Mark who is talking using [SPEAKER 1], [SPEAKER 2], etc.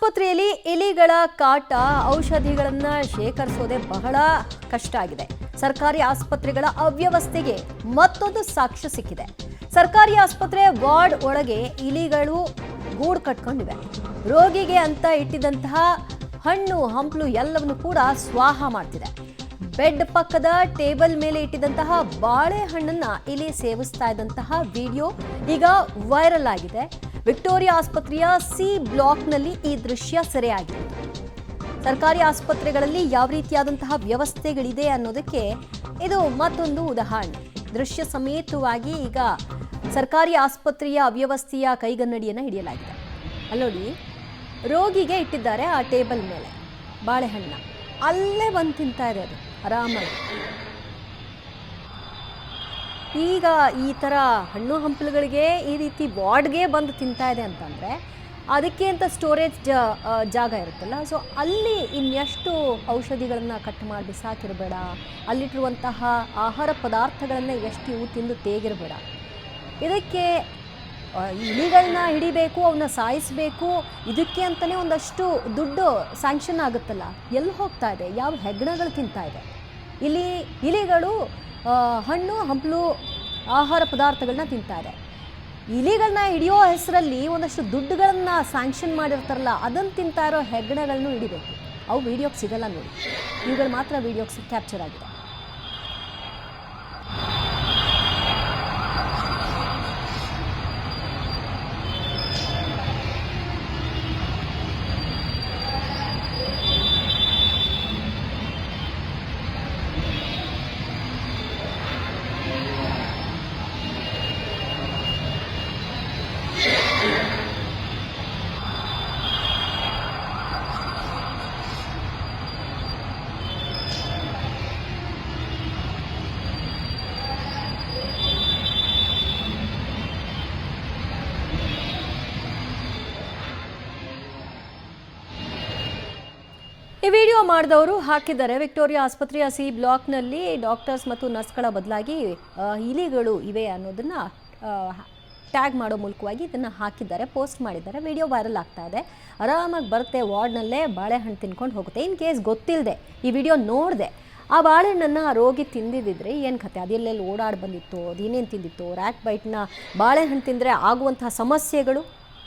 [SPEAKER 1] ಆಸ್ಪತ್ರೆಯಲ್ಲಿ ಇಲಿಗಳ ಕಾಟ ಔಷಧಿಗಳನ್ನು ಶೇಖರಿಸೋದೇ ಬಹಳ ಕಷ್ಟ ಆಗಿದೆ. ಸರ್ಕಾರಿ ಆಸ್ಪತ್ರೆಗಳ ಅವ್ಯವಸ್ಥೆಗೆ ಮತ್ತೊಂದು ಸಾಕ್ಷ್ಯ ಸಿಕ್ಕಿದೆ. ಸರ್ಕಾರಿ ಆಸ್ಪತ್ರೆ ವಾರ್ಡ್ ಒಳಗೆ ಇಲಿಗಳು ಗೂಡು ಕಟ್ಕೊಂಡಿವೆ. ರೋಗಿಗೆ ಅಂತ ಇಟ್ಟಿದ್ದಂತಹ ಹಣ್ಣು ಹಂಪಲು ಎಲ್ಲವನ್ನು ಕೂಡ ಸ್ವಾಹ ಮಾಡ್ತಿದೆ. ಬೆಡ್ ಪಕ್ಕದ ಟೇಬಲ್ ಮೇಲೆ ಇಟ್ಟಿದ್ದಂತಹ ಬಾಳೆಹಣ್ಣನ್ನ ಇಲಿ ಸೇವಿಸ್ತಾ ಇದ್ದಂತಹ ವಿಡಿಯೋ ಈಗ ವೈರಲ್ ಆಗಿದೆ. ವಿಕ್ಟೋರಿಯಾ ಆಸ್ಪತ್ರೆಯ ಸಿ ಬ್ಲಾಕ್ನಲ್ಲಿ ಈ ದೃಶ್ಯ ಸೆರೆಯಾಗಿದೆ. ಸರ್ಕಾರಿ ಆಸ್ಪತ್ರೆಗಳಲ್ಲಿ ಯಾವ ರೀತಿಯಾದಂತಹ ವ್ಯವಸ್ಥೆಗಳಿದೆ ಅನ್ನೋದಕ್ಕೆ ಇದು ಮತ್ತೊಂದು ಉದಾಹರಣೆ. ದೃಶ್ಯ ಸಮೇತವಾಗಿ ಈಗ ಸರ್ಕಾರಿ ಆಸ್ಪತ್ರೆಯ ಅವ್ಯವಸ್ಥೆಯ ಕೈಗನ್ನಡಿಯನ್ನು ಹಿಡಿಯಲಾಗಿದೆ. ಅಲ್ಲೋಡಿ, ರೋಗಿಗೆ ಇಟ್ಟಿದ್ದಾರೆ ಆ ಟೇಬಲ್ ಮೇಲೆ ಬಾಳೆಹಣ್ಣ, ಅಲ್ಲೇ ಬಂದು ತಿಂತಾ ಇದೆ ಅದು ಆರಾಮಾಗಿ. ಈಗ ಈ ಥರ ಹಣ್ಣು ಹಂಪಲುಗಳಿಗೆ ಈ ರೀತಿ ವಾರ್ಡ್ಗೆ ಬಂದು ತಿಂತಾ ಇದೆ ಅಂತಂದರೆ ಅದಕ್ಕೆ ಅಂತ ಸ್ಟೋರೇಜ್ ಜಾಗ ಇರುತ್ತಲ್ಲ, ಸೊ ಅಲ್ಲಿ ಇನ್ನೆಷ್ಟು ಔಷಧಿಗಳನ್ನು ಕಟ್ ಮಾಡಿ ಬಿಸಾಕಿರಬೇಡ, ಅಲ್ಲಿಟ್ಟಿರುವಂತಹ ಆಹಾರ ಪದಾರ್ಥಗಳನ್ನು ಎಷ್ಟು ಇವು ತಿಂದು ತೇಗಿರಬೇಡ. ಇದಕ್ಕೆ ಇಲಿಗಳನ್ನ ಹಿಡಿಬೇಕು, ಅವನ್ನ ಸಾಯಿಸಬೇಕು, ಇದಕ್ಕೆ ಅಂತಲೇ ಒಂದಷ್ಟು ದುಡ್ಡು ಸ್ಯಾಂಕ್ಷನ್ ಆಗುತ್ತಲ್ಲ, ಎಲ್ಲಿ ಹೋಗ್ತಾ ಇದೆ? ಯಾವ ಹೆಗ್ಣಗಳು ತಿಂತಾ ಇದೆ? ಇಲಿಗಳು ಹಣ್ಣು ಹಂಪಲು ಆಹಾರ ಪದಾರ್ಥಗಳನ್ನ ತಿಂತಾ ಇದೆ. ಇಲಿಗಳನ್ನ ಹಿಡಿಯೋ ಹೆಸರಲ್ಲಿ ಒಂದಷ್ಟು ದುಡ್ಡುಗಳನ್ನ ಸ್ಯಾಂಕ್ಷನ್ ಮಾಡಿರ್ತಾರಲ್ಲ, ಅದನ್ನು ತಿಂತಾ ಇರೋ ಹೆಗ್ಣಗಳನ್ನು ಹಿಡಿಬೇಕು. ಅವು ವೀಡಿಯೋಗೆ ಸಿಗಲ್ಲ ನೋಡಿ, ಇವುಗಳು ಮಾತ್ರ ವೀಡಿಯೋಗೆ ಕ್ಯಾಪ್ಚರ್ ಆಗಿದೆ. ಈ ವಿಡಿಯೋ ಮಾಡಿದವರು ಹಾಕಿದ್ದಾರೆ. ವಿಕ್ಟೋರಿಯಾ ಆಸ್ಪತ್ರೆಯ ಸಿ ಬ್ಲಾಕ್ನಲ್ಲಿ ಡಾಕ್ಟರ್ಸ್ ಮತ್ತು ನರ್ಸ್ಗಳ ಬದಲಾಗಿ ಇಲಿಗಳು ಇವೆ ಅನ್ನೋದನ್ನು ಟ್ಯಾಗ್ ಮಾಡೋ ಮೂಲಕವಾಗಿ ಇದನ್ನು ಹಾಕಿದ್ದಾರೆ, ಪೋಸ್ಟ್ ಮಾಡಿದ್ದಾರೆ. ವಿಡಿಯೋ ವೈರಲ್ ಆಗ್ತಾ ಇದೆ. ಆರಾಮಾಗಿ ಬರುತ್ತೆ, ವಾರ್ಡ್ನಲ್ಲೇ ಬಾಳೆಹಣ್ಣು ತಿನ್ಕೊಂಡು ಹೋಗುತ್ತೆ. ಇನ್ ಕೇಸ್ ಗೊತ್ತಿಲ್ಲದೆ ಈ ವಿಡಿಯೋ ನೋಡಿದೆ, ಆ ಬಾಳೆಹಣ್ಣನ್ನು ರೋಗಿ ತಿಂದಿದ್ದರೆ ಏನು ಕತೆ, ಅದೆಲ್ಲೆಲ್ಲಿ ಓಡಾಡಿ ಬಂದಿತ್ತು, ಅದೇನೇನು ತಿಂದಿತ್ತು, ರ್ಯಾಟ್ ಬೈಟ್ನ ಬಾಳೆಹಣ್ಣು ತಿಂದರೆ ಆಗುವಂತಹ ಸಮಸ್ಯೆಗಳು